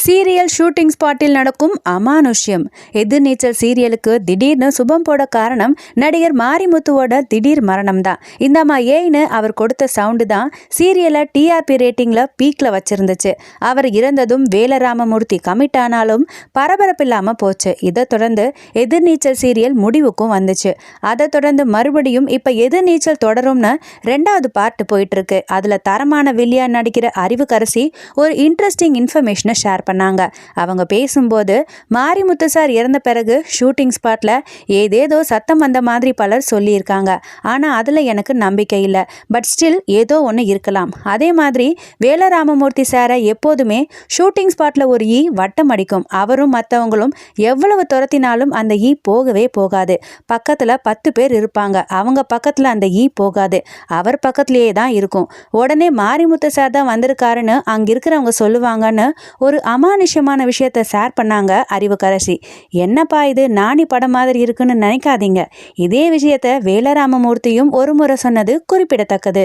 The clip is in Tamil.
சீரியல் ஷூட்டிங் ஸ்பாட்டில் நடக்கும் அமானுஷ்யம். எதிர்நீச்சல் சீரியலுக்கு திடீர்னு சுபம் போட காரணம் நடிகர் மாரிமுத்துவோட திடீர் மரணம் தான். இந்த அம்மா ஏன்னு அவர் கொடுத்த சவுண்டு தான் சீரியலை டிஆர்பி ரேட்டிங்ல பீக்ல வச்சிருந்துச்சு. அவர் இறந்ததும் வேலராமமூர்த்தி கமிட் ஆனாலும் பரபரப்பில்லாம போச்சு. இதை தொடர்ந்து எதிர்நீச்சல் சீரியல் முடிவுக்கும் வந்துச்சு. அதை தொடர்ந்து மறுபடியும் இப்ப எதிர்நீச்சல் தொடரும்னு 2வது பார்ட் போயிட்டு இருக்கு. அதுல தரமான வில்லியா நடிக்கிற அறிவுக்கரசி ஒரு இன்ட்ரெஸ்டிங் இன்ஃபர்மேஷனை ஷேர் பண்ணாங்க. அவங்க பேசும்போது மாரிமுத்து சார் இறந்த பிறகு ஷூட்டிங் ஸ்பாட்ல ஏதேதோ சத்தம் வந்த மாதிரி பலர் சொல்லியிருக்காங்க. ஆனா அதுல எனக்கு நம்பிக்கை இல்லை. பட் ஸ்டில் ஏதோ ஒன்று இருக்கலாம். அதே மாதிரி வேலராமமூர்த்தி சாரை எப்போதுமே ஷூட்டிங் ஸ்பாட்ல ஒரு ஈ வட்டம் அடிக்கும். அவரும் மற்றவங்களும் எவ்வளவு துரத்தினாலும் அந்த ஈ போகவே போகாது. பக்கத்துல 10 பேர் இருப்பாங்க. அவங்க பக்கத்துல அந்த ஈ போகாது. அவர் பக்கத்திலேயே தான் இருக்கும். உடனே மாரிமுத்து சார் தான் வந்திருக்காருன்னு அங்க இருக்கிறவங்க சொல்லுவாங்கன்னு ஒரு அமானுஷ்யமான விஷயத்தை ஷேர் பண்ணாங்க அறிவுக்கரசி. என்னப்பா இது நாணி படம் மாதிரி இருக்குன்னு நினைக்காதீங்க. இதே விஷயத்த வேலராமமூர்த்தியும் ஒரு முறை சொன்னது குறிப்பிடத்தக்கது.